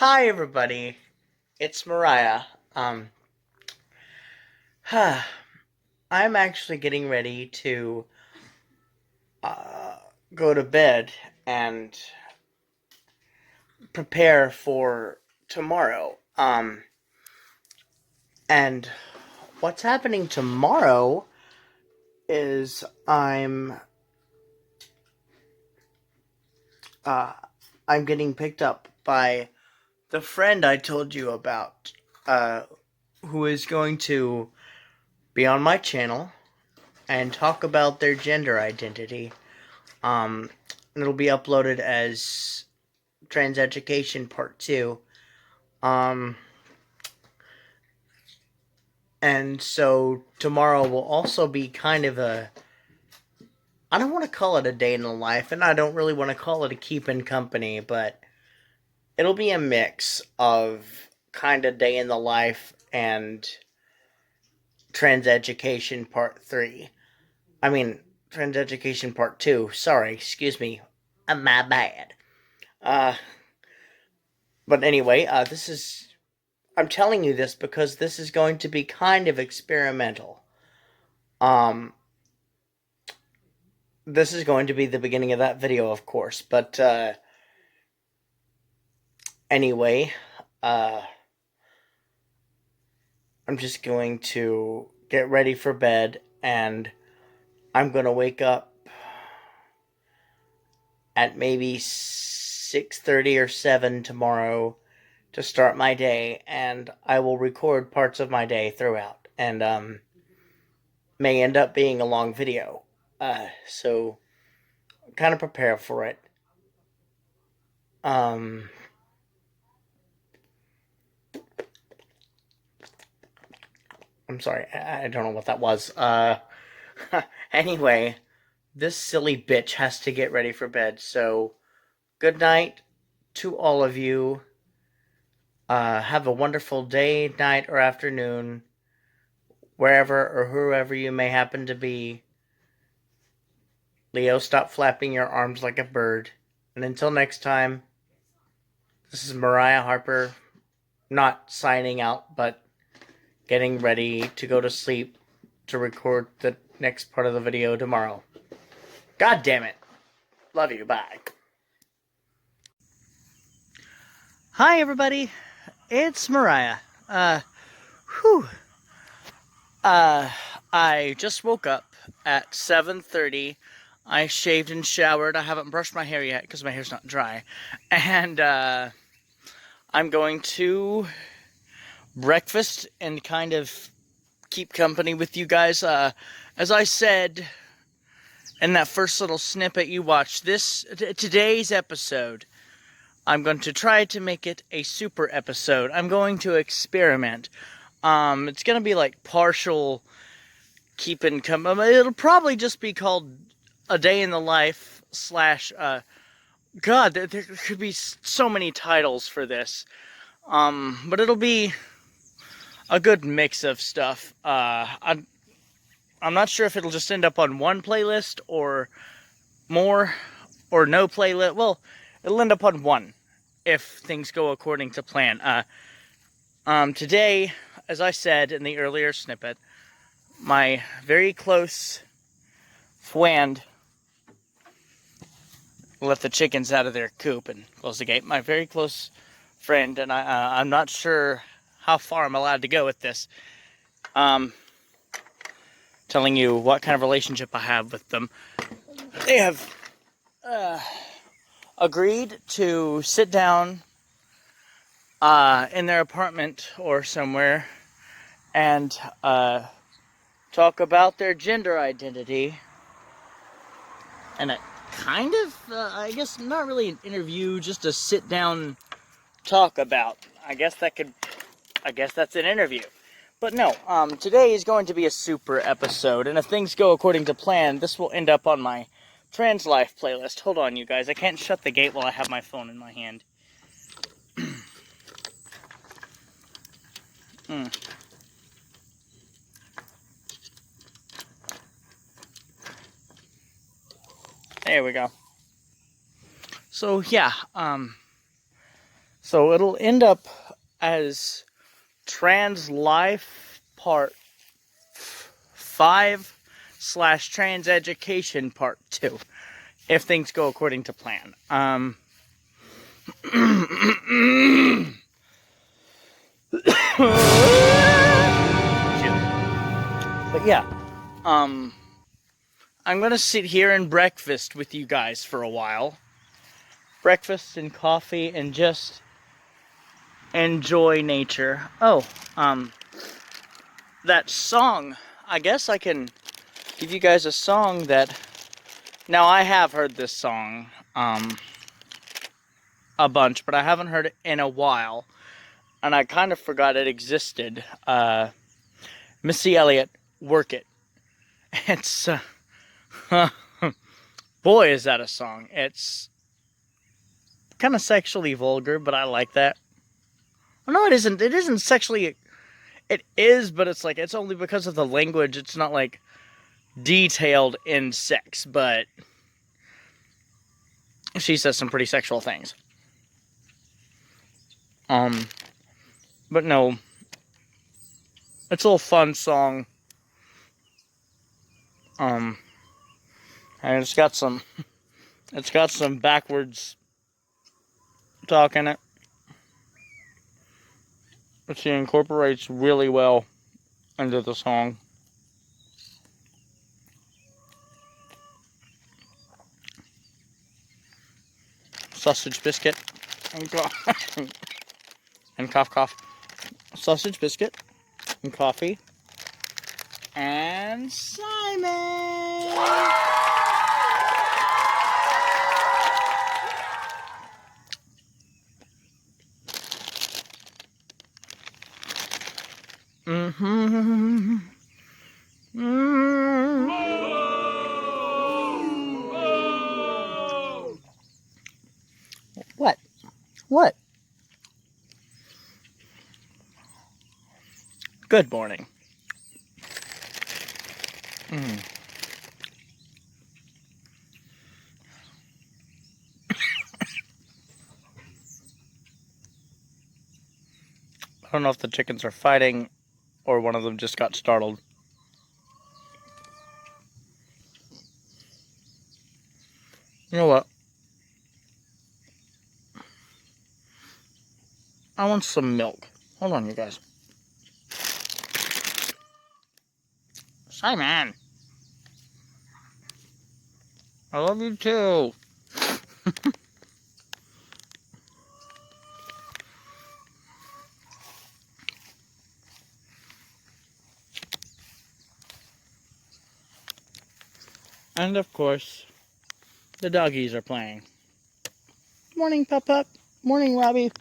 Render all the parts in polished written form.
Hi everybody, it's Mariah. Um, I'm actually getting ready to uh, go to bed and prepare for tomorrow. And what's happening tomorrow is uh, I'm getting picked up by the friend I told you about, uh, who is going to be on my channel and talk about their gender identity. Um, it'll be uploaded as Trans Education Part 2. Um, and so tomorrow will also be kind of I don't want to call it a day in the life, and I don't really want to call it a keeping company, but it'll be a mix of kind of day in the life and Trans Education Part 3. I mean, Trans Education Part 2. Sorry, excuse me. My bad. Uh, but anyway, I'm telling you this because this is going to be kind of experimental. Um, this is going to be the beginning of that video, of course. But anyway, uh, I'm just going to get ready for bed, and I'm going to wake up at maybe 6:30 or 7 tomorrow to start my day, and I will record parts of my day throughout, and may end up being a long video. So kind of prepare for it. Um, I'm sorry, I don't know what that was. Anyway, this silly bitch has to get ready for bed, so good night to all of you. Have a wonderful day, night, or afternoon, wherever or whoever you may happen to be. Leo, stop flapping your arms like a bird. And until next time, this is Mariah Harper, not signing out, but getting ready to go to sleep to record the next part of the video tomorrow. God damn it. Love you. Bye. Hi, everybody. It's Mariah. Uh, whew. Uh, I just woke up at 7:30. I shaved and showered. I haven't brushed my hair yet because my hair's not dry. And, I'm going to breakfast and kind of keep company with you guys. As I said in that first little snippet you watched, today's episode, I'm going to try to make it a super episode. I'm going to experiment. It's going to be like partial keeping company. It'll probably just be called A Day in the Life slash, God, there could be so many titles for this. But it'll be a good mix of stuff. I'm not sure if it'll just end up on one playlist or more or no playlist. Well, it'll end up on one if things go according to plan. Today, as I said in the earlier snippet, my very close friend, let the chickens out of their coop and close the gate. My very close friend, and I'm not sure how far I'm allowed to go with this. Telling you what kind of relationship I have with them. They have agreed to sit down in their apartment or somewhere and talk about their gender identity. And a kind of, I guess, not really an interview, just a sit down talk about. I guess that's an interview. But no, today is going to be a super episode, and if things go according to plan, this will end up on my Trans Life playlist. Hold on, you guys. I can't shut the gate while I have my phone in my hand. There we go. So, yeah, So it'll end up as Trans Life Part 5/Trans Education Part 2, if things go according to plan. But yeah, I'm gonna sit here and breakfast with you guys for a while. Breakfast and coffee and just enjoy nature. Oh, that song. I guess I can give you guys a song that... Now, I have heard this song, a bunch, but I haven't heard it in a while. And I kind of forgot it existed. Missy Elliott, Work It. It's, boy, is that a song. It's kind of sexually vulgar, but I like that. Well, no, it isn't. It isn't sexually... It is, but it's like, it's only because of the language. It's not like detailed in sex, but she says some pretty sexual things. But no, it's a little fun song. And it's got some backwards talk in it, but she incorporates really well into the song. Sausage biscuit and and cough. Sausage biscuit and coffee and Simon. What? Good morning. I don't know if the chickens are fighting or one of them just got startled. You know what? I want some milk. Hold on, you guys. Simon! I love you too. And of course, the doggies are playing. Morning, Pup. Morning, Robbie.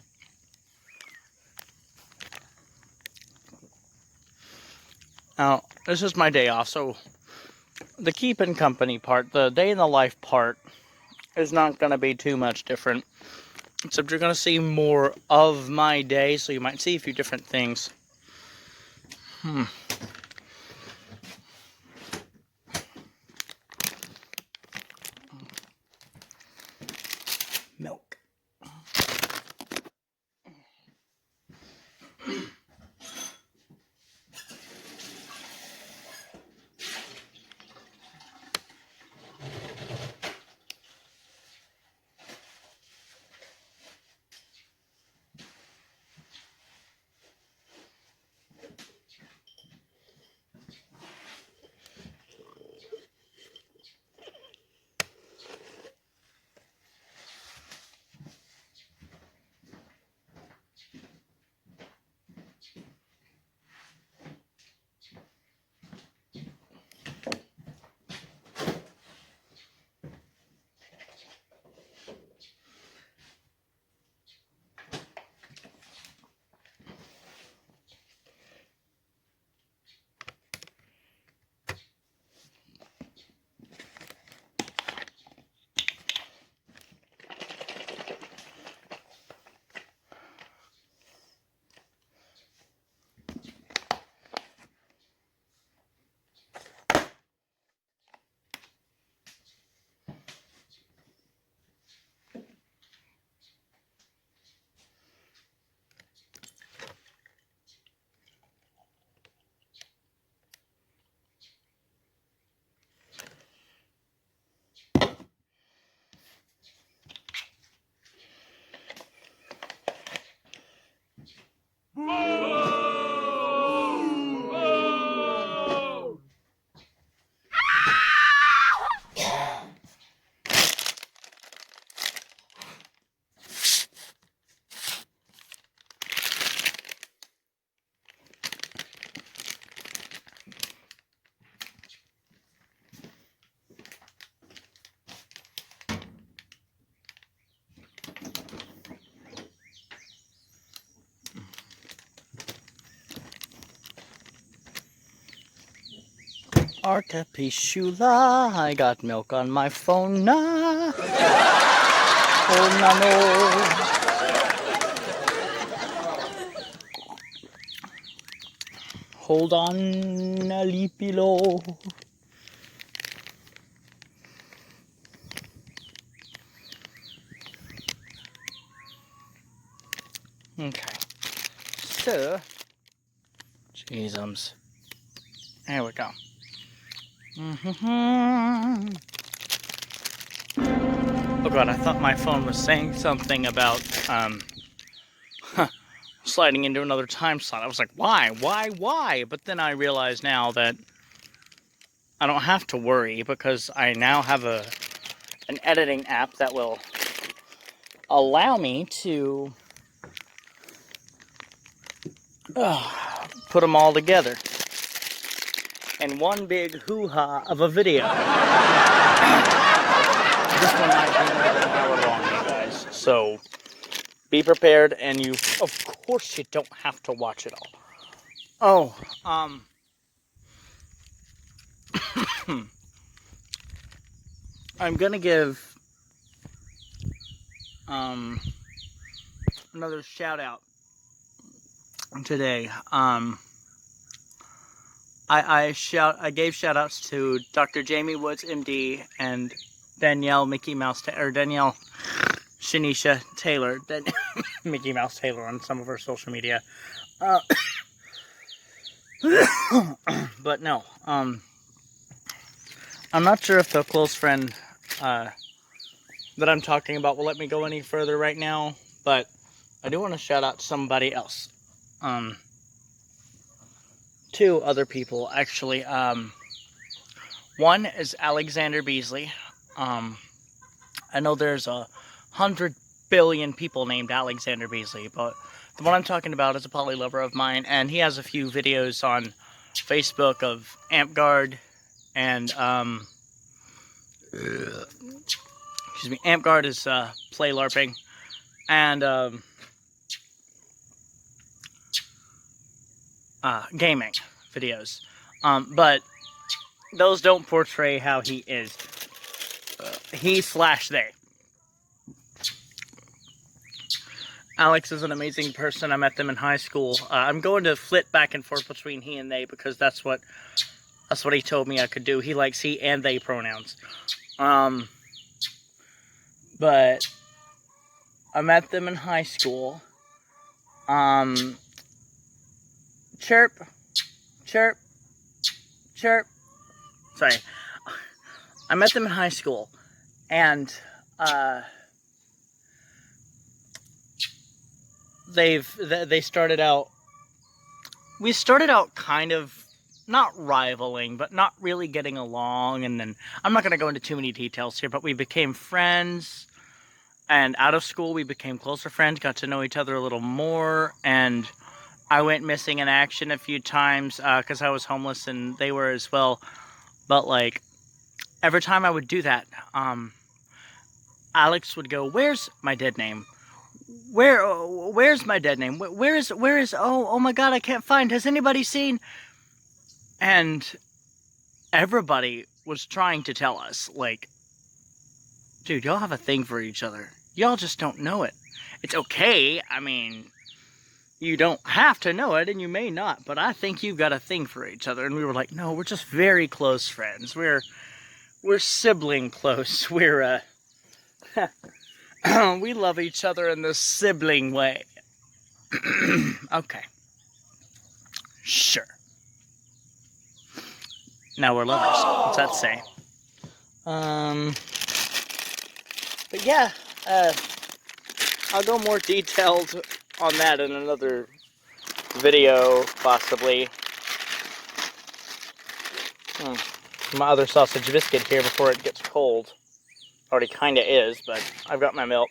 Now, this is my day off, so the keeping company part, the day in the life part, is not going to be too much different. Except you're going to see more of my day, so you might see a few different things. Milk. Artapishula, I got milk on my phone now. Oh, no. Hold on, Alipilo. Okay. So, Jeezums. There we go. Oh god, I thought my phone was saying something about, sliding into another time slot. I was like, why? But then I realize now that I don't have to worry because I now have an editing app that will allow me to put them all together in one big hoo-ha of a video. This one might be more than an hour long, you guys. So be prepared, and of course, you don't have to watch it all. Oh, I'm gonna give another shout out today. I gave shout outs to Dr. Jamie Woods, MD, and Danielle Danielle Shanisha Taylor, Mickey Mouse Taylor on some of her social media. But no, I'm not sure if the close friend that I'm talking about will let me go any further right now, but I do want to shout out somebody else. Two other people, actually. One is Alexander Beasley. I know there's 100 billion people named Alexander Beasley, but the one I'm talking about is a poly lover of mine, and he has a few videos on Facebook of AmpGuard and, excuse me, AmpGuard is play LARPing, and gaming videos. But those don't portray how he is. He/they. Alex is an amazing person. I met them in high school. I'm going to flip back and forth between he and they because that's what he told me I could do. He likes he and they pronouns. But I met them in high school. Chirp. Sorry. I met them in high school, and they started out. We started out kind of not rivaling, but not really getting along. And then I'm not going to go into too many details here, but we became friends. And out of school, we became closer friends, got to know each other a little more, and I went missing in action a few times because I was homeless and they were as well. But, like, every time I would do that, Alex would go, "Where's my dead name? Where's my dead name? Where is, oh my god, I can't find, has anybody seen?" And everybody was trying to tell us, like, dude, y'all have a thing for each other. Y'all just don't know it. It's okay. I mean, you don't have to know it, and you may not, but I think you've got a thing for each other. And we were like, no, we're just very close friends. We're sibling close. We're, we love each other in the sibling way. Okay. Sure. Now we're lovers. What's that say? But yeah, I'll go more detailed on that in another video, possibly. My other sausage biscuit here before it gets cold. Already kinda is, but I've got my milk.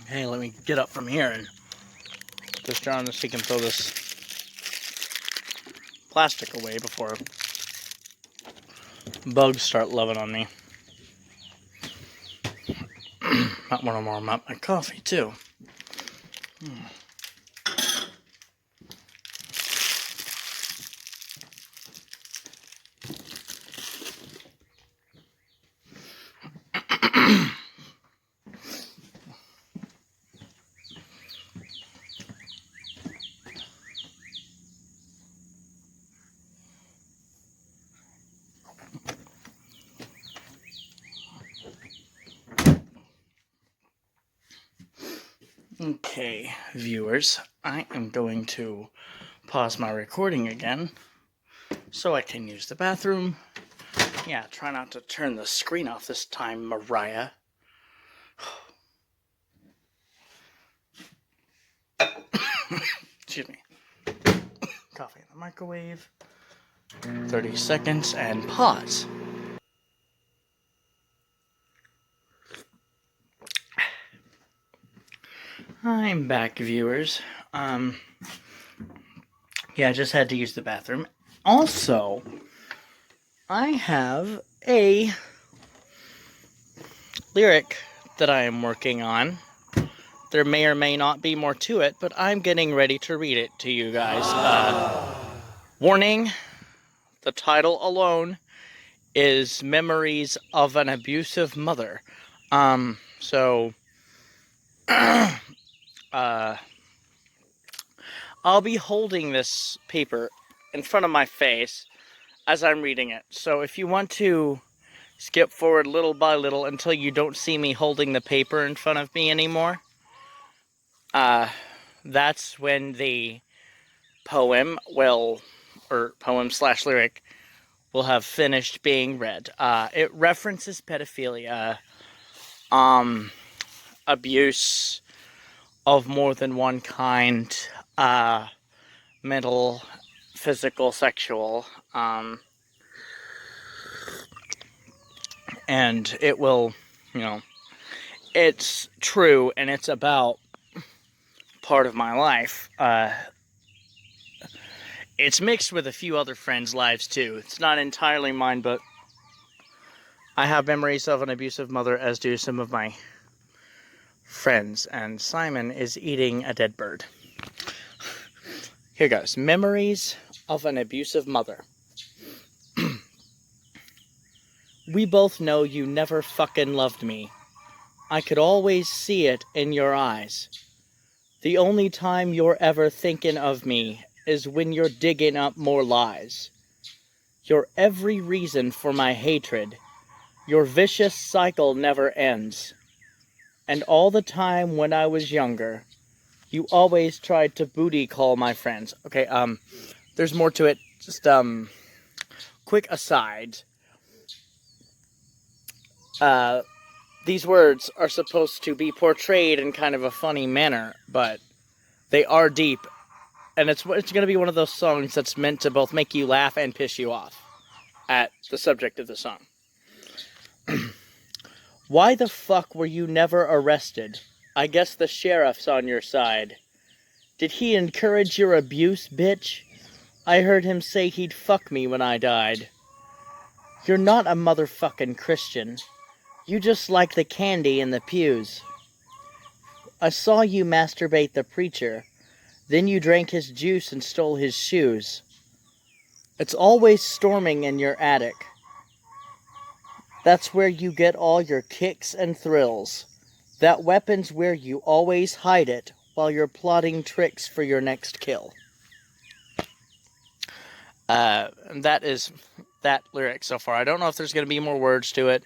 Hey, let me get up from here and put this jar on this so he can throw this plastic away before bugs start loving on me. Might want to warm up my coffee too. Okay, viewers, I am going to pause my recording again so I can use the bathroom. Yeah, try not to turn the screen off this time, Mariah. Excuse me. Coffee in the microwave. 30 seconds and pause. I'm back, viewers. Yeah, I just had to use the bathroom. Also, I have a lyric that I am working on. There may or may not be more to it, but I'm getting ready to read it to you guys. Warning, the title alone is Memories of an Abusive Mother. So, I'll be holding this paper in front of my face as I'm reading it. So if you want to skip forward little by little until you don't see me holding the paper in front of me anymore, that's when the poem will, or poem/lyric, will have finished being read. It references pedophilia, abuse of more than one kind, mental, physical, sexual, and it will, it's true, and it's about part of my life. It's mixed with a few other friends' lives too. It's not entirely mine, but I have memories of an abusive mother, as do some of my friends, and Simon is eating a dead bird. Here goes. Memories of an abusive mother. We both know you never fucking loved me. I could always see it in your eyes. The only time you're ever thinking of me is when you're digging up more lies. You're every reason for my hatred. Your vicious cycle never ends. And all the time when I was younger, you always tried to booty call my friends. Okay, there's more to it. Just, quick aside. These words are supposed to be portrayed in kind of a funny manner, but they are deep. And it's going to be one of those songs that's meant to both make you laugh and piss you off at the subject of the song. Why the fuck were you never arrested? I guess the sheriff's on your side. Did he encourage your abuse, bitch? I heard him say he'd fuck me when I died. You're not a motherfucking Christian. You just like the candy in the pews. I saw you masturbate the preacher. Then you drank his juice and stole his shoes. It's always storming in your attic. That's where you get all your kicks and thrills. That weapon's where you always hide it while you're plotting tricks for your next kill. That is that lyric so far. I don't know if there's going to be more words to it,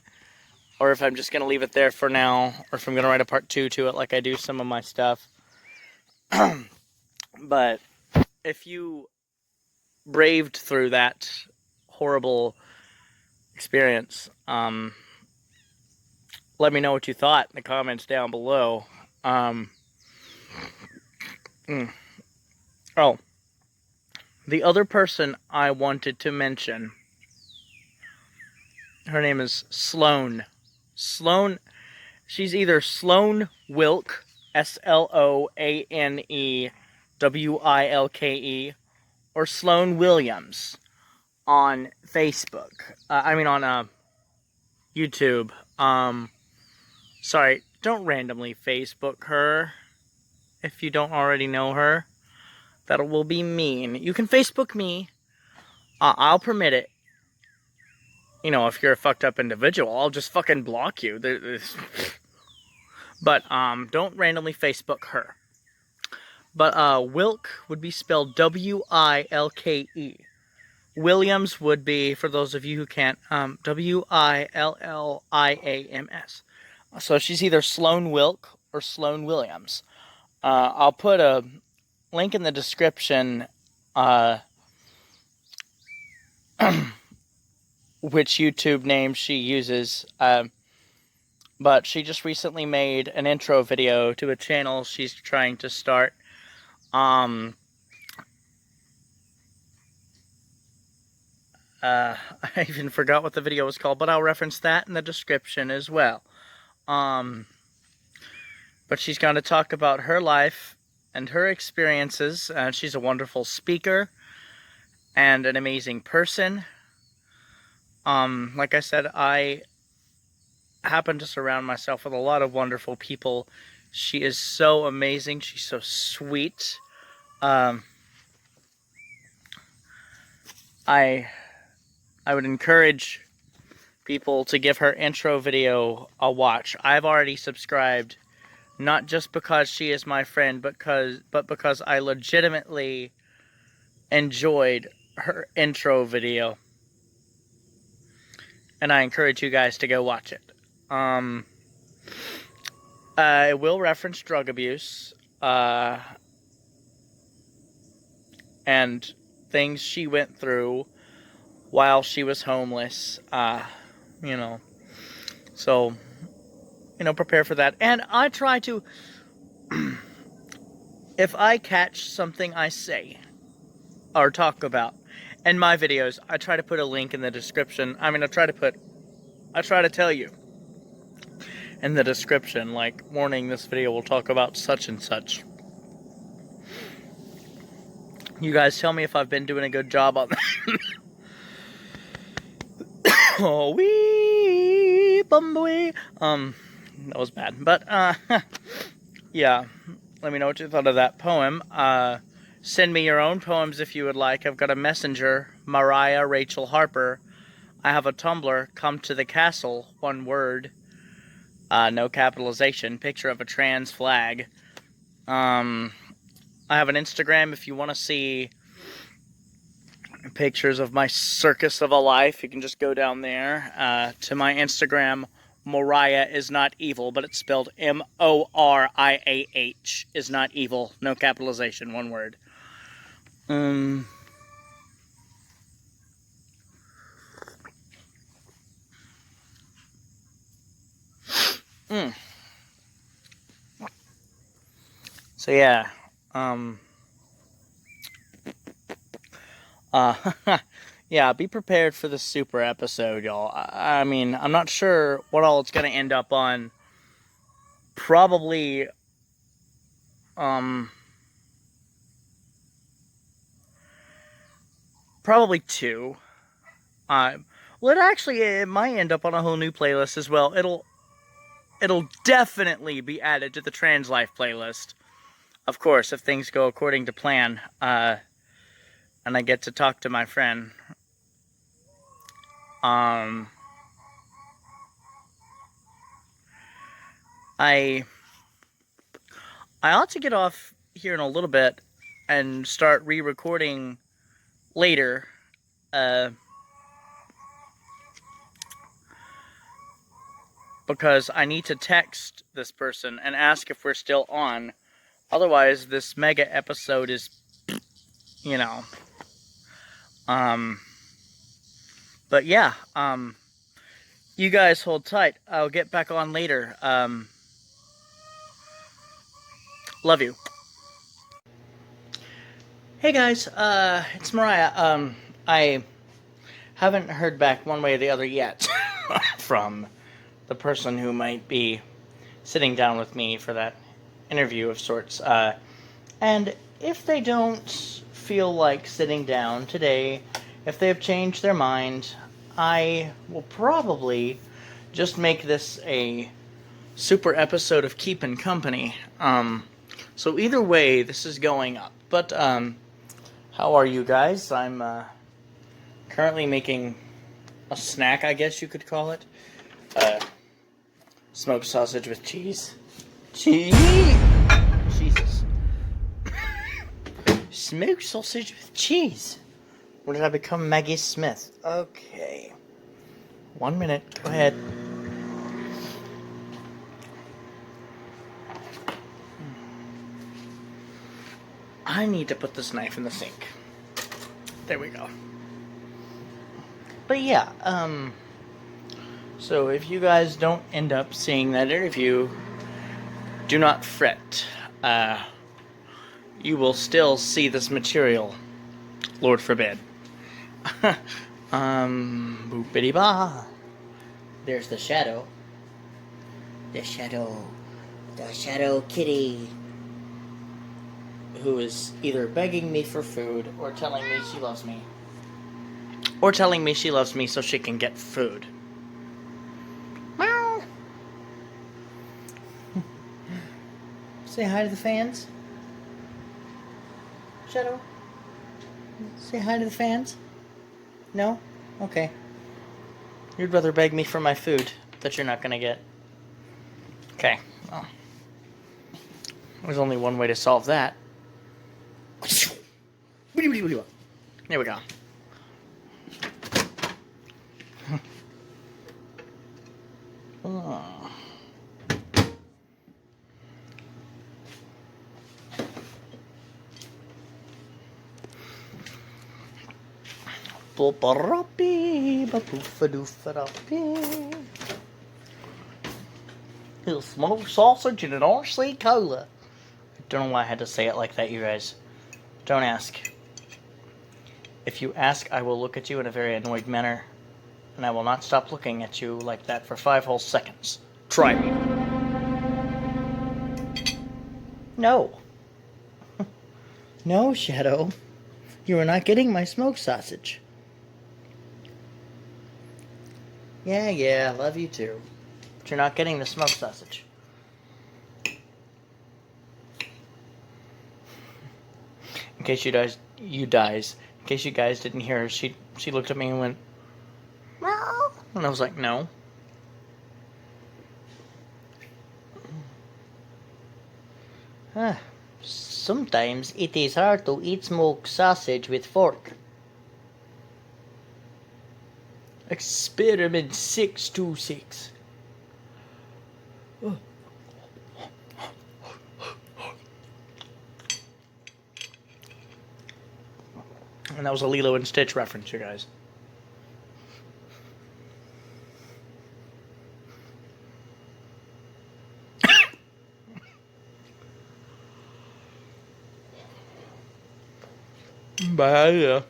or if I'm just going to leave it there for now, or if I'm going to write a part 2 to it like I do some of my stuff. But if you braved through that horrible experience, let me know what you thought in the comments down below. Oh, the other person I wanted to mention, her name is Sloan. Sloan, she's either Sloan Wilk SLOANEWILKE, or Sloan Williams on Facebook. On YouTube. Sorry, don't randomly Facebook her if you don't already know her. That will be mean. You can Facebook me. I'll permit it. You know, if you're a fucked up individual, I'll just fucking block you. But don't randomly Facebook her. But Wilk would be spelled WILKE. Williams would be, for those of you who can't, WILLIAMS. So she's either Sloan Wilk or Sloan Williams. I'll put a link in the description which YouTube name she uses. But she just recently made an intro video to a channel she's trying to start. I even forgot what the video was called, but I'll reference that in the description as well. But she's going to talk about her life and her experiences. She's a wonderful speaker and an amazing person. Like I said, I happen to surround myself with a lot of wonderful people. She is so amazing. She's so sweet. I would encourage people to give her intro video a watch. I've already subscribed, not just because she is my friend, but because I legitimately enjoyed her intro video. And I encourage you guys to go watch it. It will reference drug abuse, and things she went through while she was homeless, so, prepare for that. And I try to, if I catch something I say, or talk about, in my videos, I try to put a link in the description. I try to tell you in the description, like, warning, this video will talk about such and such. You guys tell me if I've been doing a good job on that. Oh, wee, bumbawee. That was bad. But, yeah. Let me know what you thought of that poem. Send me your own poems if you would like. I've got a messenger, Mariah Rachel Harper. I have a Tumblr, Come to the Castle, one word. No capitalization, picture of a trans flag. I have an Instagram if you want to see pictures of my circus of a life. You can just go down there to my Instagram. Moriah is not evil, but it's spelled Moriah, is not evil. No capitalization, one word. So yeah, yeah, be prepared for the super episode, y'all. I'm not sure what all it's gonna end up on. Probably, probably 2. Well, it might end up on a whole new playlist as well. It'll definitely be added to the Trans Life playlist. Of course, if things go according to plan, and I get to talk to my friend. I ought to get off here in a little bit and start re-recording later. Because I need to text this person and ask if we're still on. Otherwise, this mega episode is, but yeah, you guys hold tight. I'll get back on later. Love you. Hey guys, it's Mariah. I haven't heard back one way or the other yet from the person who might be sitting down with me for that interview of sorts. And if they don't feel like sitting down today, if they have changed their mind, I will probably just make this a super episode of Keepin' Company. So either way, this is going up. But how are you guys? I'm currently making a snack, I guess you could call it. Smoked sausage with cheese. Cheese! Jesus. Smoked sausage with cheese. When did I become Maggie Smith? Okay. 1 minute. Go ahead. I need to put this knife in the sink. There we go. But yeah, so if you guys don't end up seeing that interview, do not fret. You will still see this material. Lord forbid. Boopity ba. There's the shadow. The shadow kitty. Who is either begging me for food or telling me she loves me. Or telling me she loves me so she can get food. Meow. Say hi to the fans. Shadow. Say hi to the fans. No? Okay. You'd rather beg me for my food that you're not gonna get. Okay. Well, there's only one way to solve that. There we go. Oh. Little smoked sausage and an RC cola. I don't know why I had to say it like that, you guys. Don't ask. If you ask, I will look at you in a very annoyed manner, and I will not stop looking at you like that for 5 whole seconds. Try me. No. No, Shadow. You are not getting my smoked sausage. Yeah, I love you too. But you're not getting the smoked sausage. In case in case you guys didn't hear her, she looked at me and went, "Meow," and I was like, "No." Sometimes it is hard to eat smoked sausage with fork. Experiment 626. And that was a Lilo and Stitch reference, you guys. Bye.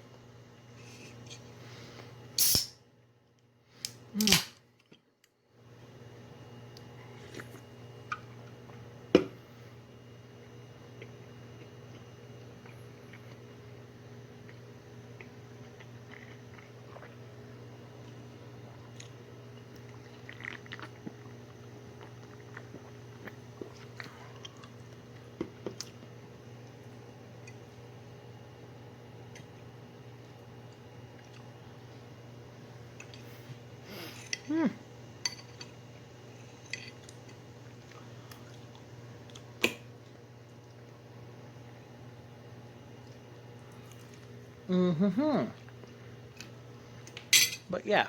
But yeah,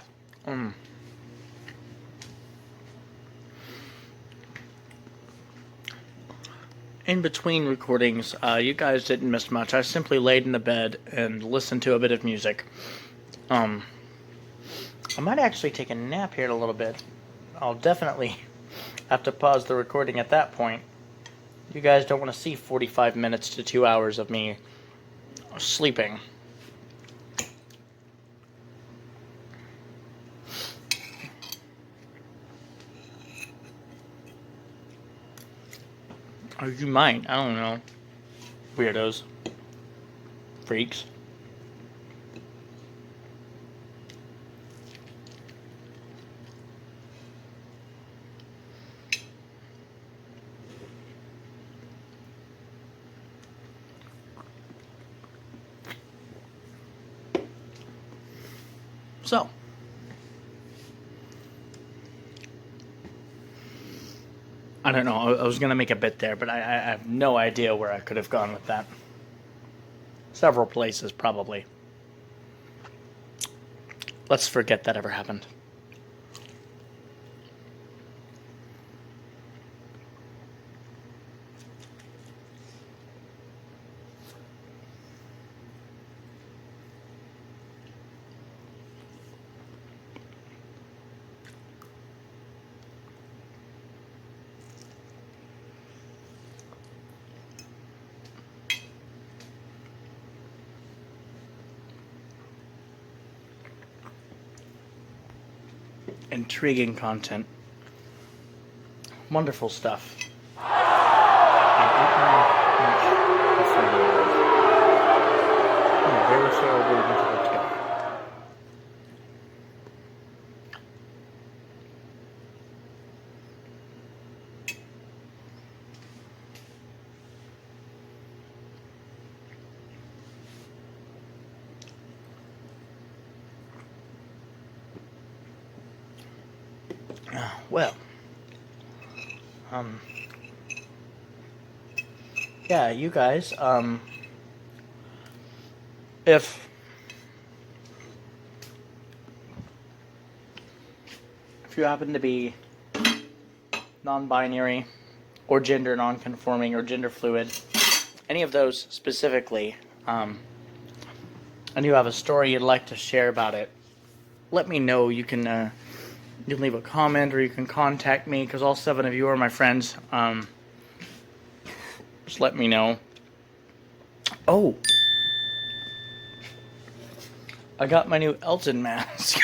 in between recordings, you guys didn't miss much. I simply laid in the bed and listened to a bit of music. I might actually take a nap here in a little bit. I'll definitely have to pause the recording at that point. You guys don't want to see 45 minutes to 2 hours of me sleeping. Or you might. I don't know. Weirdos. Freaks. So, I don't know. I was going to make a bit there, but I have no idea where I could have gone with that. Several places, probably. Let's forget that ever happened. Intriguing content. Wonderful stuff. Very favorable to the go. Well, yeah, you guys, if you happen to be non-binary or gender non-conforming or gender fluid, any of those specifically, and you have a story you'd like to share about it, let me know. You can leave a comment or you can contact me, because all 7 of you are my friends. Just let me know. Oh, I got my new Elton mask.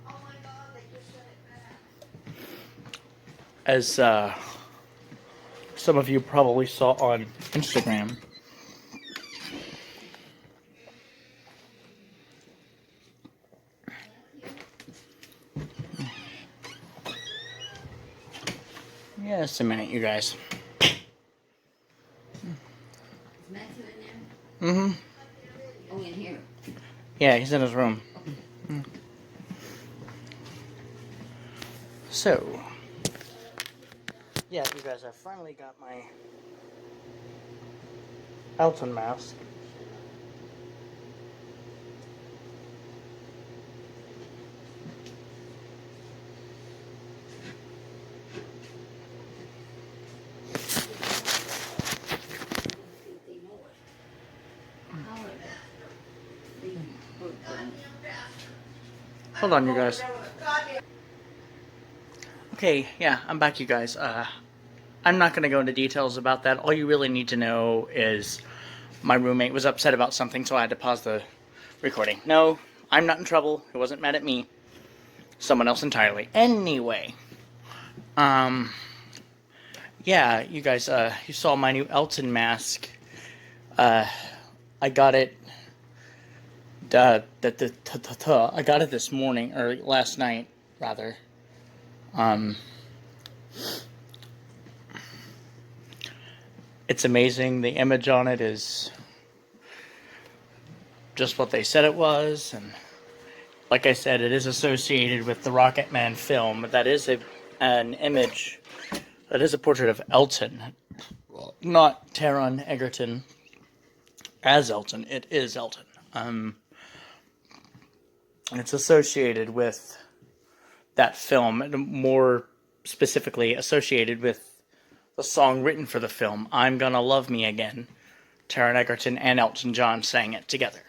Oh my god, they just sent it back. As some of you probably saw on Instagram. Yeah, just a minute, you guys. Is Matthew in there? Mm-hmm. Oh, in here. Yeah, he's in his room. So, yeah, you guys, I finally got my Elton mask. Hold on, you guys. Okay, yeah, I'm back, you guys. I'm not going to go into details about that. All you really need to know is my roommate was upset about something, so I had to pause the recording. No, I'm not in trouble. He wasn't mad at me. Someone else entirely. Anyway, yeah, you guys, you saw my new Elton mask. I got it. I got it this morning, or last night, rather. It's amazing. The image on it is just what they said it was, and like I said, it is associated with the Rocketman film. That is an image. That is a portrait of Elton, not Taron Egerton as Elton. It is Elton. It's associated with that film, and more specifically associated with the song written for the film, I'm Gonna Love Me Again. Taron Egerton and Elton John sang it together.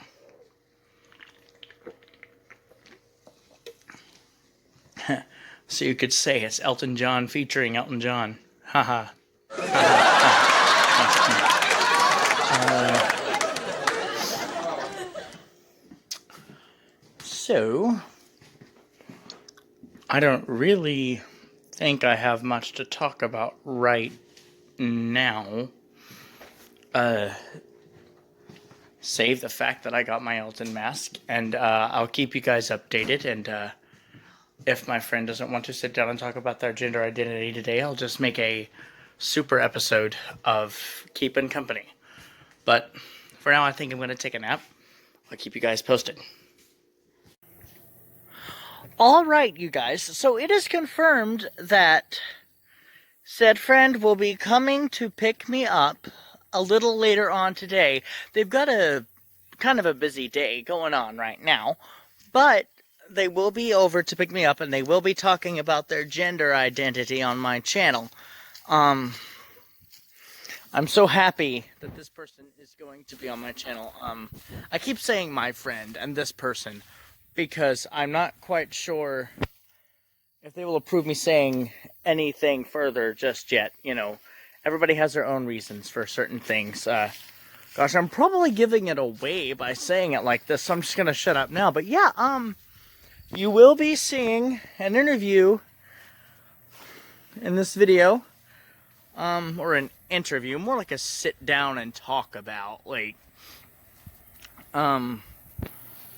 So you could say it's Elton John featuring Elton John. Haha. So, I don't really think I have much to talk about right now. Save the fact that I got my Elton mask, and I'll keep you guys updated. And if my friend doesn't want to sit down and talk about their gender identity today, I'll just make a super episode of Keeping Company. But for now, I think I'm going to take a nap. I'll keep you guys posted. All right, you guys. So it is confirmed that said friend will be coming to pick me up a little later on today. They've got a kind of a busy day going on right now, but they will be over to pick me up, and they will be talking about their gender identity on my channel. I'm so happy that this person is going to be on my channel. I keep saying my friend and this person because I'm not quite sure if they will approve me saying anything further just yet. You know, everybody has their own reasons for certain things. Gosh, I'm probably giving it away by saying it like this, so I'm just gonna shut up now. But yeah, you will be seeing an interview in this video. Or an interview, more like a sit down and talk about, like,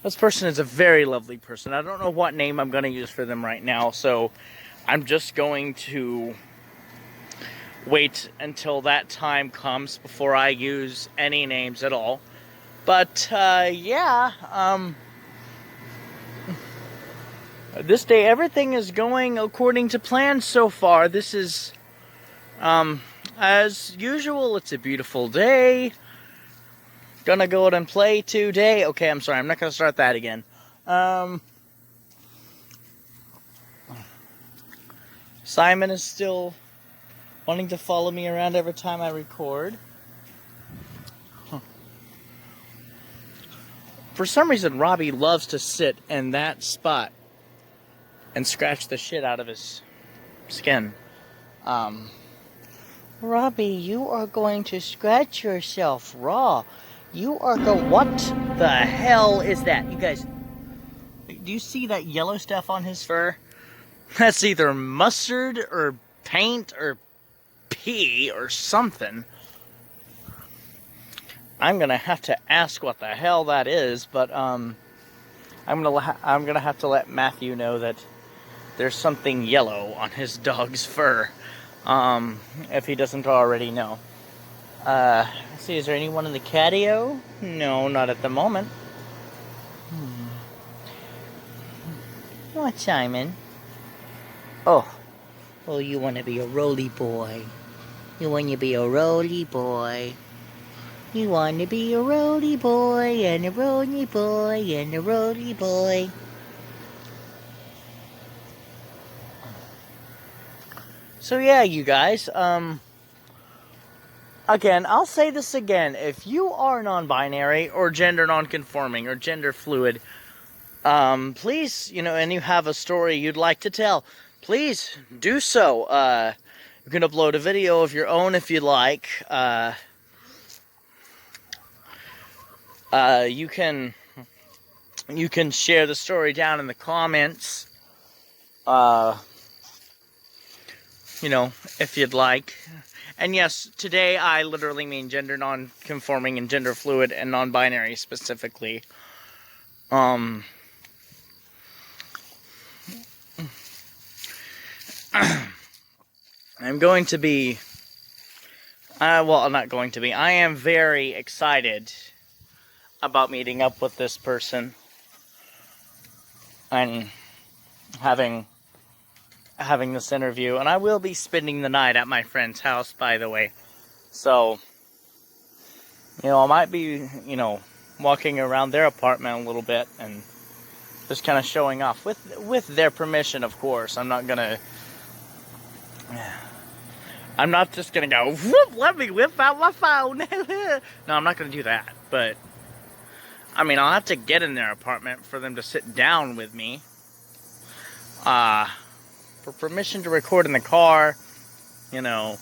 this person is a very lovely person. I don't know what name I'm going to use for them right now, so I'm just going to wait until that time comes before I use any names at all. But, yeah, this day, everything is going according to plan so far. This is, as usual, it's a beautiful day. Gonna go out and play today. Okay, I'm sorry, I'm not gonna start that again. Simon is still wanting to follow me around every time I record. For some reason, Robbie loves to sit in that spot and scratch the shit out of his skin. Robbie, you are going to scratch yourself raw. You are what the hell is that? You guys, do you see that yellow stuff on his fur? That's either mustard or paint or pee or something. I'm gonna have to ask what the hell that is, but I'm gonna have to let Matthew know that there's something yellow on his dog's fur. If he doesn't already know. Let's see, is there anyone in the catio? No, not at the moment. What, Simon? Oh, you want to be a roly boy. You want to be a roly boy. You want to be a roly boy and a roly boy and a roly boy. So yeah, you guys, again, I'll say this again. If you are non-binary or gender non-conforming or gender fluid, please, and you have a story you'd like to tell, please do so. You can upload a video of your own if you'd like. You can share the story down in the comments. If you'd like. And yes, today I literally mean gender non-conforming and gender fluid and non-binary specifically. I'm going to be, I'm not going to be, I am very excited about meeting up with this person and having this interview, and I will be spending the night at my friend's house, by the way. So, I might be, walking around their apartment a little bit and just kind of showing off with their permission, of course. I'm not just gonna go, whoop, let me whip out my phone. No, I'm not gonna do that. But I mean, I'll have to get in their apartment for them to sit down with me. For permission to record in the car, I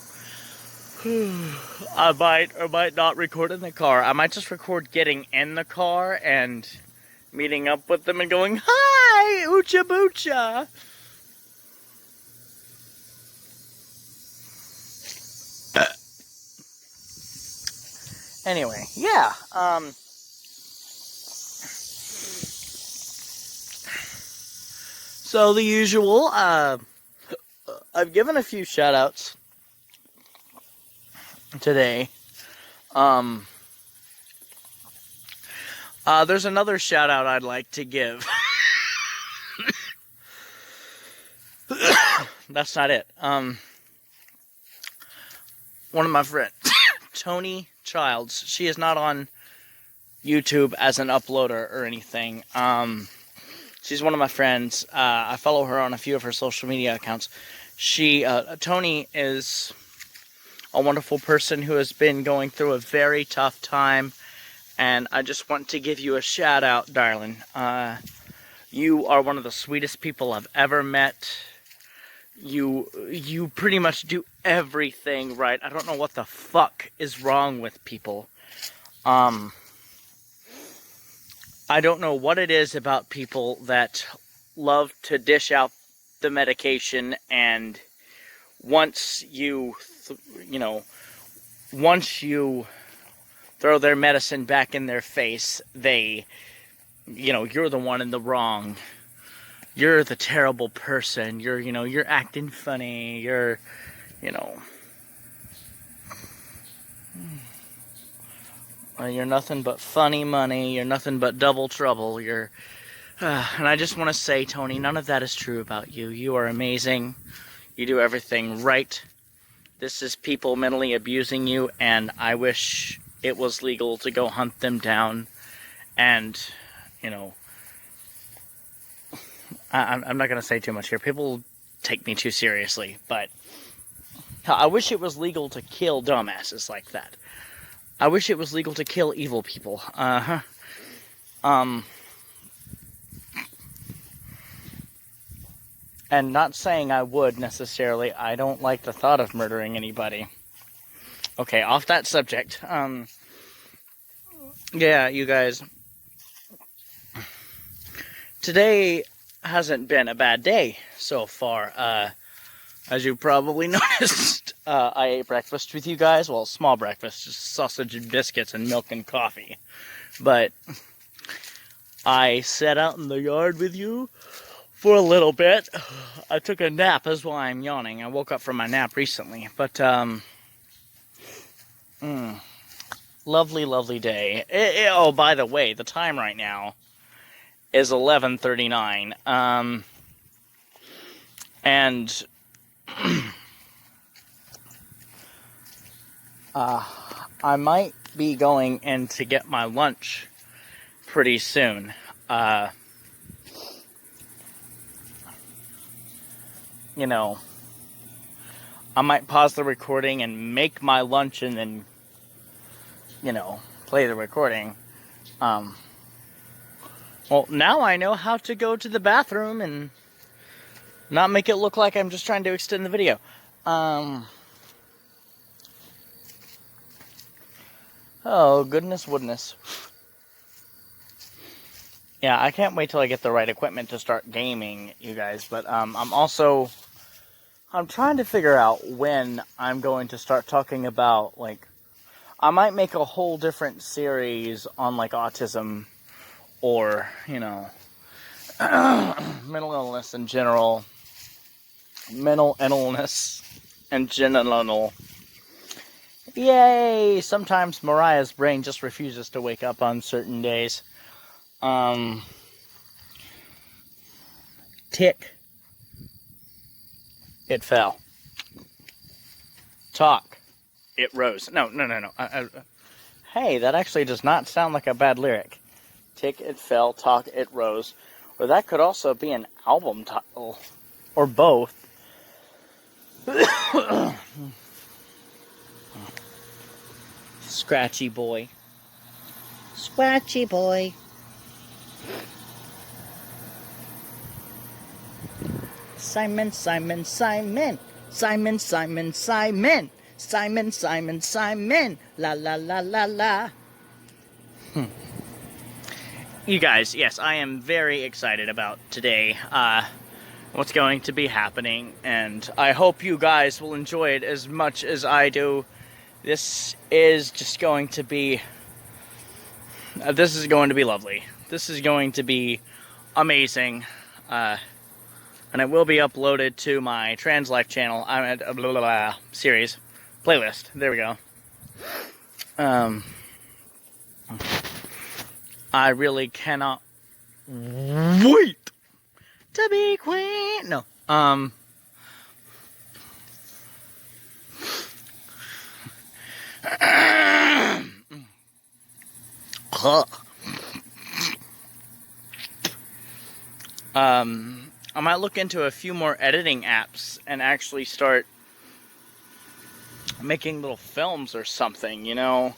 might or might not record in the car. I might just record getting in the car and meeting up with them and going, hi, oocha boocha. Anyway, yeah. So the usual. I've given a few shout outs today. There's another shout out I'd like to give. That's not it. One of my friends, Tony Childs. She is not on YouTube as an uploader or anything. She's one of my friends. I follow her on a few of her social media accounts. Tony is a wonderful person who has been going through a very tough time, and I just want to give you a shout out, darling. You are one of the sweetest people I've ever met. You pretty much do everything right. I don't know what the fuck is wrong with people. I don't know what it is about people that love to dish out the medication, and once you throw their medicine back in their face, you're the one in the wrong. You're the terrible person. You're acting funny. You're nothing but funny money. You're nothing but double trouble. And I just want to say, Tony, none of that is true about you. You are amazing. You do everything right. This is people mentally abusing you, and I wish it was legal to go hunt them down. And, I'm not going to say too much here. People take me too seriously, but I wish it was legal to kill dumbasses like that. I wish it was legal to kill evil people. And not saying I would necessarily. I don't like the thought of murdering anybody. Okay, off that subject. Yeah, you guys. Today hasn't been a bad day so far. As you probably noticed, I ate breakfast with you guys. Well, small breakfast, just sausage and biscuits and milk and coffee. But I sat out in the yard with you for a little bit. I took a nap, that's why I'm yawning. I woke up from my nap recently. But, lovely, lovely day. Oh, by the way, the time right now is 11:39. And I might be going in to get my lunch pretty soon. I might pause the recording and make my lunch and then, play the recording. Well, now I know how to go to the bathroom and not make it look like I'm just trying to extend the video. Oh, goodness woodness. Yeah, I can't wait till I get the right equipment to start gaming, you guys. But I'm trying to figure out when I'm going to start talking about, I might make a whole different series on, autism or, mental illness in general. Mental illness in general. Yay! Sometimes Mariah's brain just refuses to wake up on certain days. Tick. It fell. Talk. It rose. No. Hey, that actually does not sound like a bad lyric. Tick, it fell. Talk, it rose. Or that could also be an album title. Or both. Scratchy boy. Scratchy boy. Simon, Simon, Simon. Simon, Simon, Simon. Simon, Simon, Simon. La la la la la. You guys, yes, I am very excited about today. What's going to be happening, and I hope you guys will enjoy it as much as I do. This is just going to be, this is going to be lovely. This is going to be amazing. And it will be uploaded to my Trans Life channel. I'm at series playlist. There we go. I really cannot wait to be queen. No. I might look into a few more editing apps and actually start making little films or something, you know,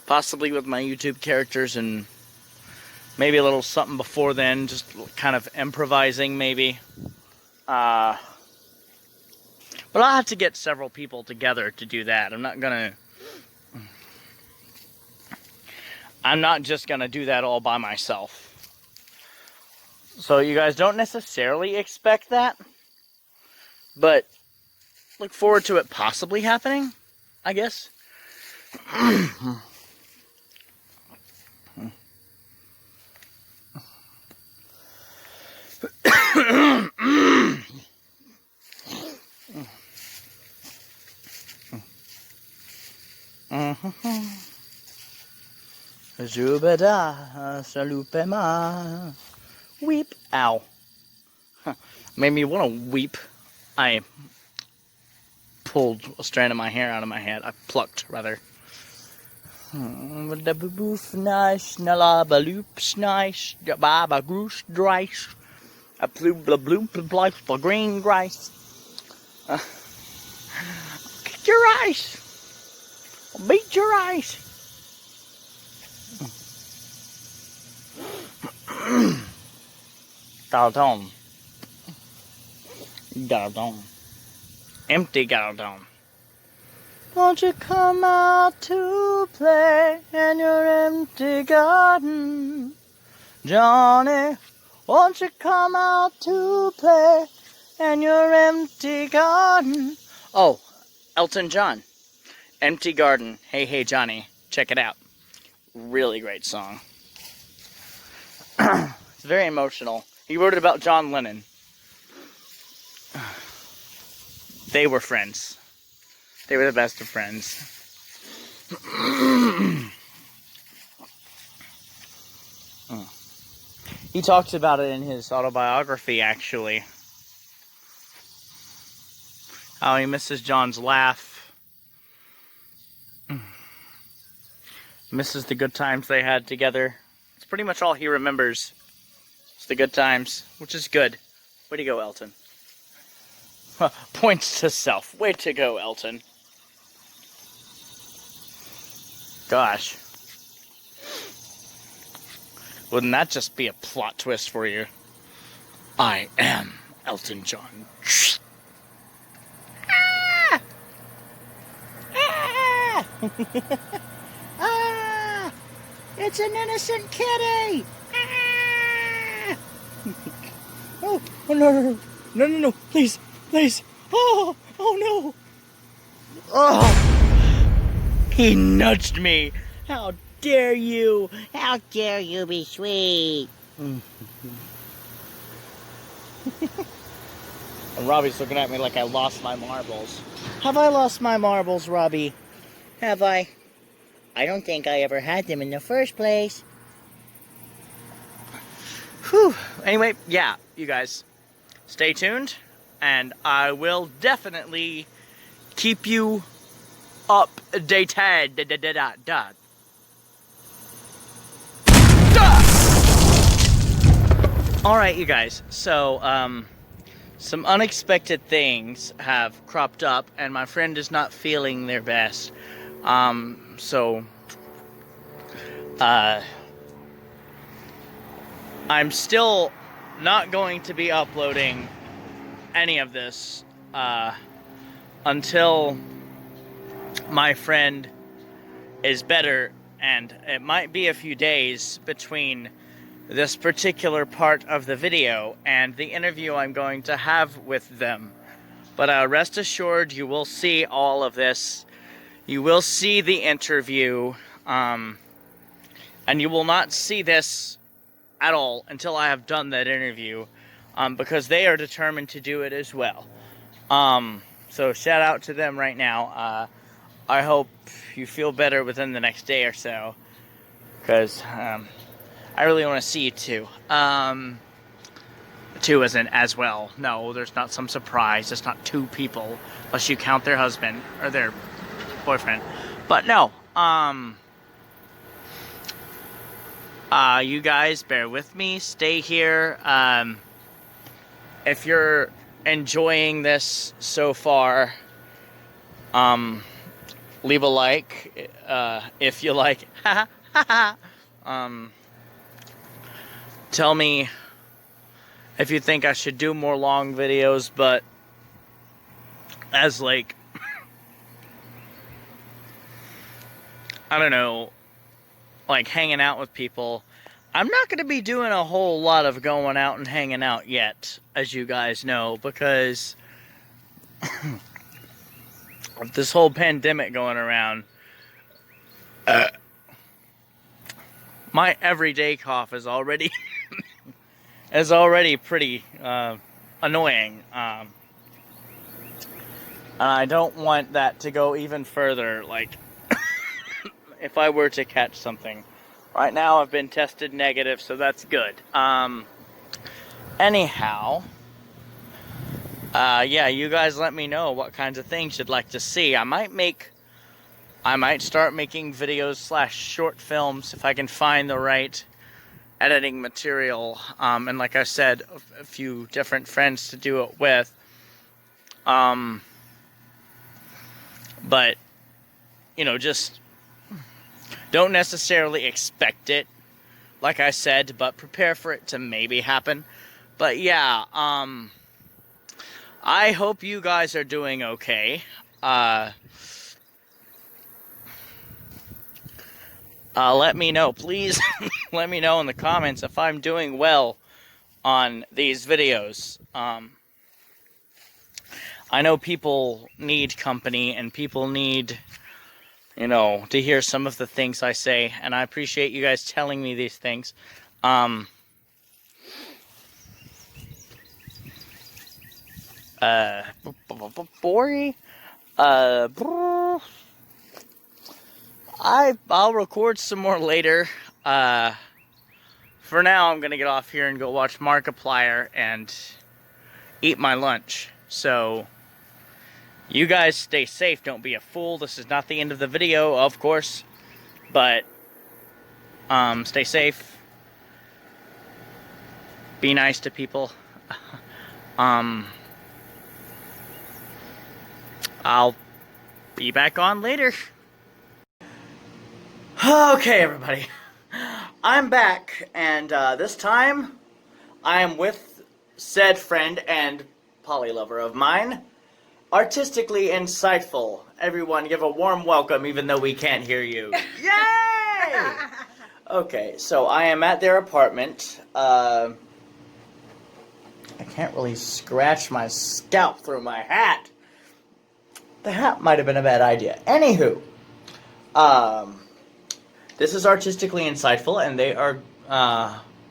possibly with my YouTube characters, and maybe a little something before then, just kind of improvising maybe. But I'll have to get several people together to do that. I'm not just gonna do that all by myself. So you guys don't necessarily expect that, but look forward to it possibly happening, I guess. Zubeda, salupema. Weep. Ow. Made me want to weep. I pulled a strand of my hair out of my head. I plucked, rather. Green rice. Kick your ice. Beat your ice. Gardon. Gardon. Empty Gardon. Won't you come out to play in your empty garden? Johnny, won't you come out to play in your empty garden? Oh, Elton John. Empty Garden. Hey, hey, Johnny. Check it out. Really great song. It's very emotional. He wrote it about John Lennon. They were friends. They were the best of friends. He talks about it in his autobiography, actually. How he misses John's laugh. Misses the good times they had together. It's pretty much all he remembers. It's the good times, which is good. Way to go, Elton. Points to self. Way to go, Elton. Gosh. Wouldn't that just be a plot twist for you? I am Elton John. Ah! Ah! Ah! It's an innocent kitty! Ah! Oh, no, no, no, no, no, please, please. Oh, oh no. Oh, he nudged me. How dare you? How dare you be sweet? And Robbie's looking at me like I lost my marbles. Have I lost my marbles, Robbie? Have I? I don't think I ever had them in the first place. Whew. Anyway, yeah, you guys, stay tuned, and I will definitely keep you updated. Alright, you guys, so, some unexpected things have cropped up, and my friend is not feeling their best. I'm still not going to be uploading any of this, until my friend is better, and it might be a few days between this particular part of the video and the interview I'm going to have with them. But rest assured, you will see all of this You will see the interview, and you will not see this at all until I have done that interview, because they are determined to do it as well. So shout out to them right now. I hope you feel better within the next day or so, because I really want to see you too. Two isn't as well. No, there's not some surprise. It's not two people, unless you count their husband or their boyfriend. But no, you guys bear with me. Stay here. If you're enjoying this so far, leave a like if you like. Tell me if you think I should do more long videos, but as like, I don't know, like hanging out with people, I'm not going to be doing a whole lot of going out and hanging out yet, as you guys know, because of this whole pandemic going around. My everyday cough is already pretty annoying. And I don't want that to go even further, like, if I were to catch something. Right now I've been tested negative, so that's good. Anyhow, yeah, you guys let me know what kinds of things you'd like to see. I might start making videos / short films if I can find the right editing material, and like I said, a few different friends to do it with. But, you know, just don't necessarily expect it, like I said, but prepare for it to maybe happen. But yeah, I hope you guys are doing okay. Let me know, please. Let me know in the comments if I'm doing well on these videos. I know people need company and people need, you know, to hear some of the things I say, and I appreciate you guys telling me these things. Bori? I'll record some more later. For now, I'm gonna get off here and go watch Markiplier and eat my lunch. So, you guys stay safe. Don't be a fool. This is not the end of the video, of course. But, stay safe. Be nice to people. I'll be back on later. Okay, everybody. I'm back, and this time I am with said friend and poly lover of mine, Artistically Insightful. Everyone give a warm welcome, even though we can't hear you. Yay! Okay, so I am at their apartment. I can't really scratch my scalp through my hat. The hat might have been a bad idea. Anywho, this is Artistically Insightful, and they are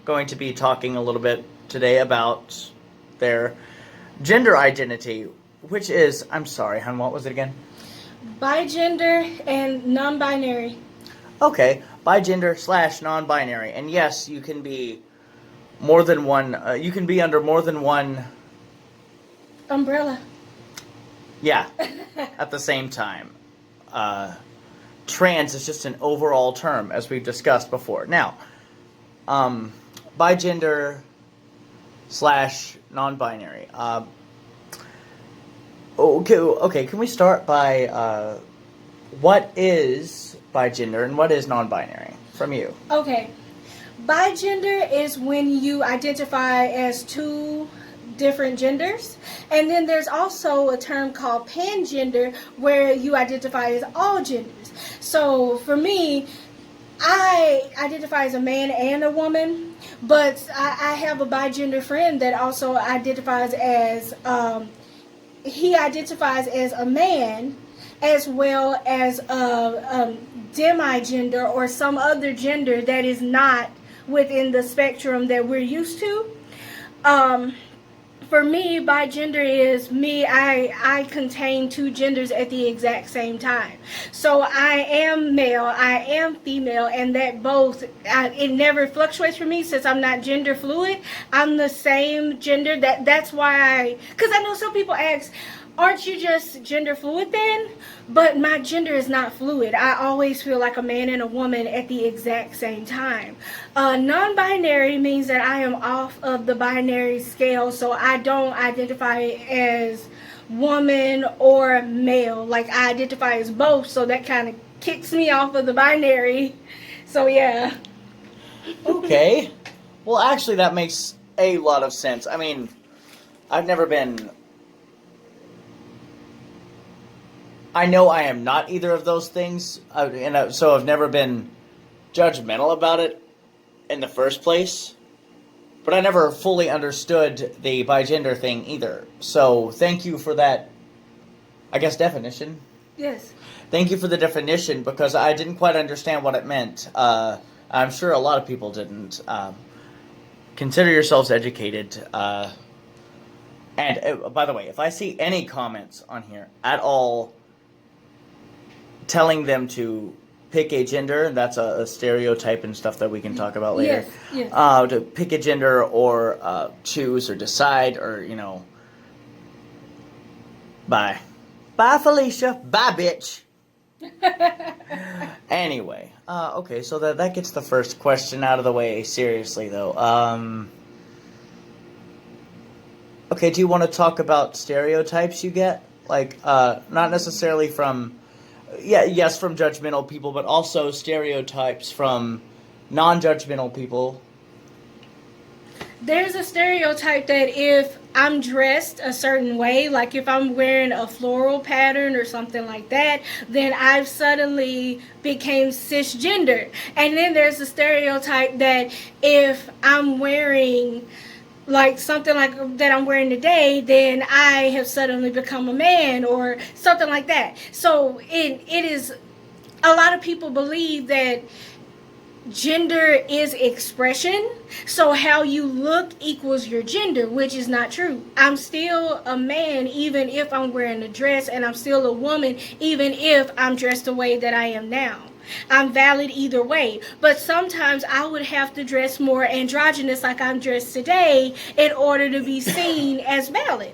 going to be talking a little bit today about their gender identity, which is, I'm sorry, hon, what was it again? Bigender and non-binary. Okay, bigender / non-binary. And yes, you can be more than one, you can be under more than one Umbrella. Yeah, at the same time. Trans is just an overall term, as we've discussed before. Now, bigender / non-binary. Okay, can we start by what is bigender and what is non-binary from you? Okay. Bigender is when you identify as two different genders, and then there's also a term called pangender where you identify as all genders. So for me, I identify as a man and a woman, but I have a bigender friend that also identifies as he identifies as a man as well as a demi-gender or some other gender that is not within the spectrum that we're used to. Um, for me, bi gender is me. I contain two genders at the exact same time. So I am male, I am female, and that both it never fluctuates for me since I'm not gender fluid. I'm the same gender. That's why because I know some people ask, aren't you just gender fluid then? But my gender is not fluid. I always feel like a man and a woman at the exact same time. Non-binary means that I am off of the binary scale, so I don't identify as woman or male. Like I identify as both, so that kind of kicks me off of the binary. So yeah. Okay. Well, actually, that makes a lot of sense. I mean, I've never been. I know I am not either of those things, so I've never been judgmental about it in the first place. But I never fully understood the bigender thing either. So thank you for that, I guess, definition. Yes. Thank you for the definition, because I didn't quite understand what it meant. I'm sure a lot of people didn't. Consider yourselves educated. And by the way, if I see any comments on here at all telling them to pick a gender, that's a stereotype and stuff that we can talk about later. Yes, yes. To pick a gender or choose or decide or, bye. Bye, Felicia. Bye, bitch. Anyway, okay, so that gets the first question out of the way seriously, though. Okay, do you want to talk about stereotypes you get? Like, not necessarily from... yes, from judgmental people, but also stereotypes from non-judgmental people. There's a stereotype that if I'm dressed a certain way, like if I'm wearing a floral pattern or something like that, then I've suddenly became cisgender. And then there's a stereotype that if I'm wearing like something like that I'm wearing today, then I have suddenly become a man or something like that. So it is, a lot of people believe that gender is expression, so how you look equals your gender, which is not true. I'm still a man even if I'm wearing a dress, and I'm still a woman even if I'm dressed the way that I am now. I'm valid either way, but sometimes I would have to dress more androgynous like I'm dressed today in order to be seen as valid.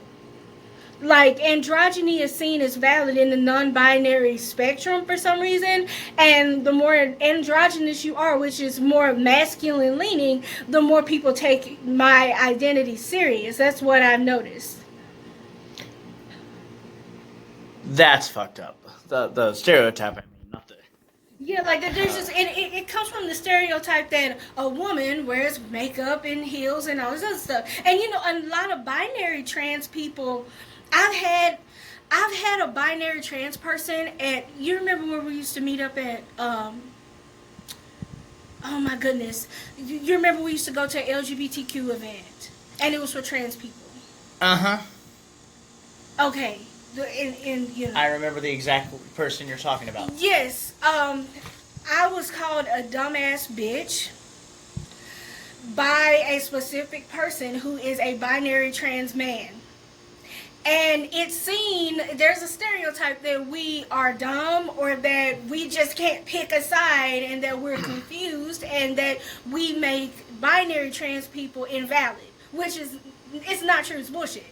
Like, androgyny is seen as valid in the non-binary spectrum for some reason, and the more androgynous you are, which is more masculine leaning, the more people take my identity serious. That's what I've noticed. That's fucked up. The stereotype, I mean, not the... Yeah, like there's just it comes from the stereotype that a woman wears makeup and heels and all this other stuff. And a lot of binary trans people, I've had a binary trans person at, you remember where we used to meet up at oh my goodness. You remember we used to go to an LGBTQ event and it was for trans people. Uh-huh. Okay. I remember the exact person you're talking about. Yes. I was called a dumbass bitch by a specific person who is a binary trans man. And it's seen, there's a stereotype that we are dumb or that we just can't pick a side and that we're confused and that we make binary trans people invalid, which is, it's not true, it's bullshit.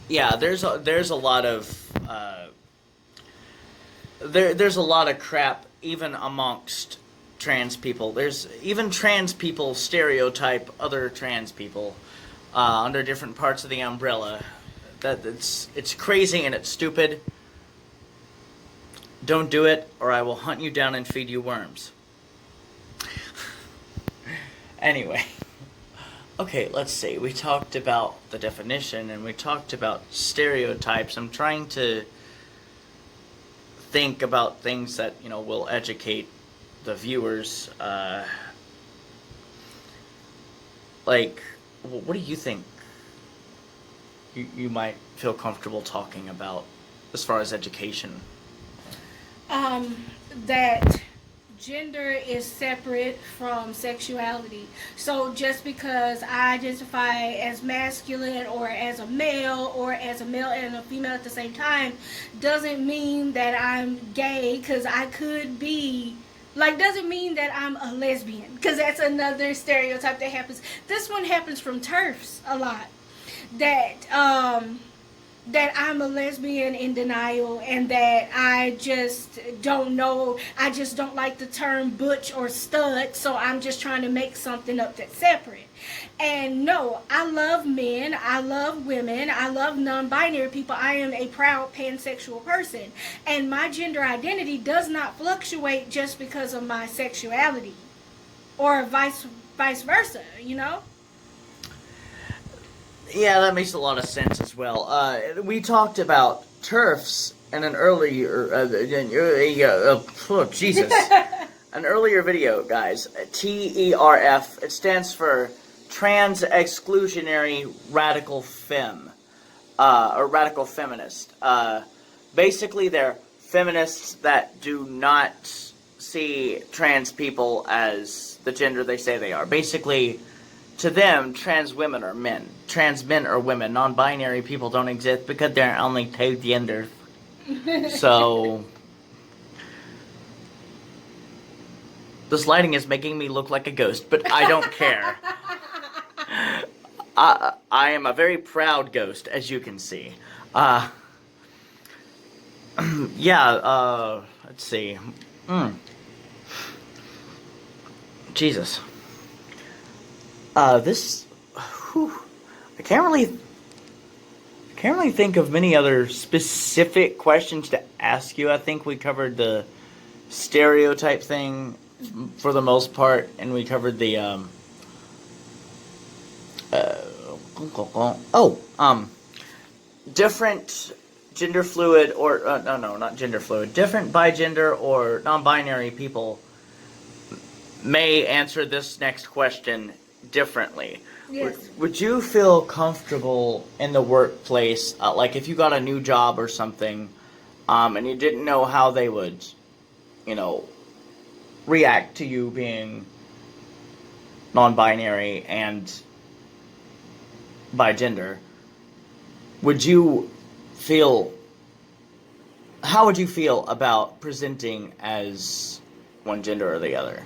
Yeah, there's a lot of there's a lot of crap even amongst trans people. There's even trans people stereotype other trans people under different parts of the umbrella. It's crazy and it's stupid. Don't do it, or I will hunt you down and feed you worms. Anyway. Okay, let's see. We talked about the definition and we talked about stereotypes. I'm trying to think about things that, will educate the viewers. Like, what do you think you might feel comfortable talking about as far as education? That gender is separate from sexuality. So just because I identify as masculine or as a male or as a male and a female at the same time doesn't mean that I'm gay, because I could be like, doesn't mean that I'm a lesbian, because that's another stereotype that happens. This one happens from TERFs a lot, that I'm a lesbian in denial, and that I just don't know, I just don't like the term butch or stud, so I'm just trying to make something up that's separate. And no, I love men, I love women, I love non-binary people. I am a proud pansexual person, and my gender identity does not fluctuate just because of my sexuality, or vice versa, you know? Yeah, that makes a lot of sense as well. We talked about TERFs in an earlier, Jesus, an earlier video, guys. TERF. It stands for Trans Exclusionary Radical Femme, or Radical Feminist. Basically, they're feminists that do not see trans people as the gender they say they are. Basically, to them, trans women are men. Trans men are women. Non-binary people don't exist because there are only two genders. So, this lighting is making me look like a ghost, but I don't care. I am a very proud ghost, as you can see. Let's see. Jesus. I can't really think of many other specific questions to ask you. I think we covered the stereotype thing for the most part, and we covered the different gender fluid, or no, not gender fluid, different bigender or non-binary people may answer this next question differently. Yes. Would you feel comfortable in the workplace, like if you got a new job or something, and you didn't know how they would, react to you being non-binary and bigender? How would you feel about presenting as one gender or the other?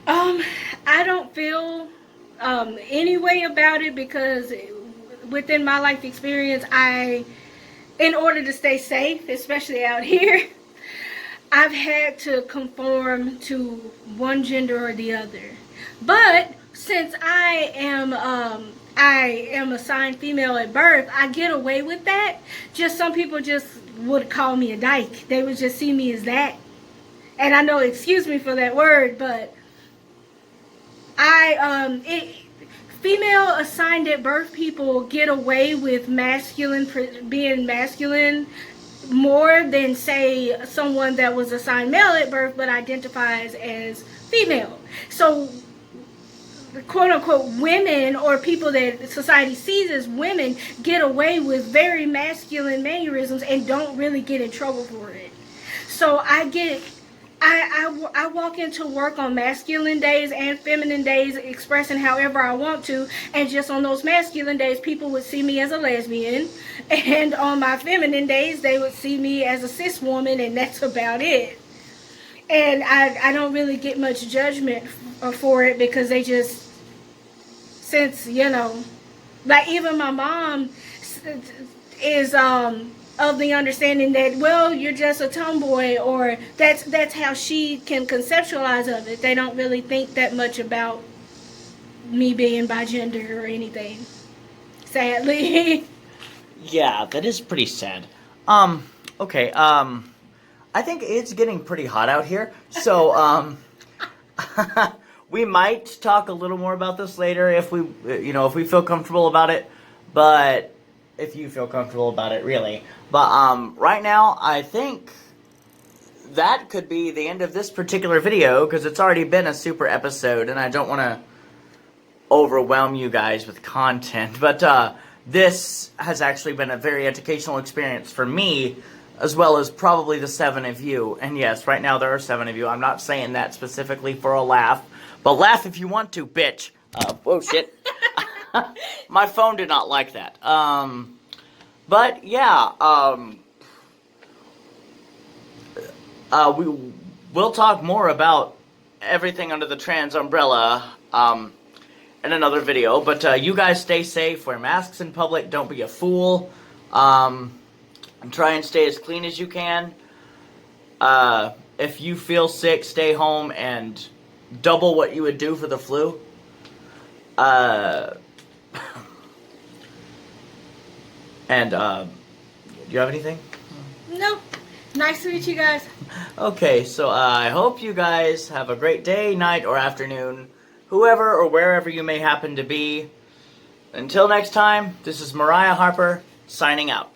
I don't feel any way about it, because within my life experience, in order to stay safe, especially out here, I've had to conform to one gender or the other. But since I am assigned female at birth, I get away with that. Just some people just would call me a dyke. They would just see me as that. And I know, excuse me for that word, but female assigned at birth people get away with being masculine more than, say, someone that was assigned male at birth but identifies as female. So, quote unquote, women, or people that society sees as women, get away with very masculine mannerisms and don't really get in trouble for it. So I walk into work on masculine days and feminine days, expressing however I want to, and just on those masculine days, people would see me as a lesbian, and on my feminine days, they would see me as a cis woman, and that's about it. And I don't really get much judgment for it, because they just, since, like, even my mom is of the understanding that, well, you're just a tomboy, or that's how she can conceptualize of it. They don't really think that much about me being bigender or anything, sadly. Yeah, that is pretty sad. Okay, I think it's getting pretty hot out here, so, we might talk a little more about this later if we feel comfortable about it, but if you feel comfortable about it, really. But, right now, I think that could be the end of this particular video, because it's already been a super episode, and I don't want to overwhelm you guys with content. But, this has actually been a very educational experience for me, as well as probably the 7 of you. And yes, right now there are 7 of you. I'm not saying that specifically for a laugh, but laugh if you want to, bitch. Whoa, shit. My phone did not like that. But yeah, we will talk more about everything under the trans umbrella in another video. But you guys stay safe, wear masks in public, don't be a fool, and try and stay as clean as you can. If you feel sick, stay home and double what you would do for the flu. And do you have anything? No. Nice to meet you guys. Okay, so I hope you guys have a great day, night, or afternoon, whoever or wherever you may happen to be. Until next time, this is Mariah Harper, signing out.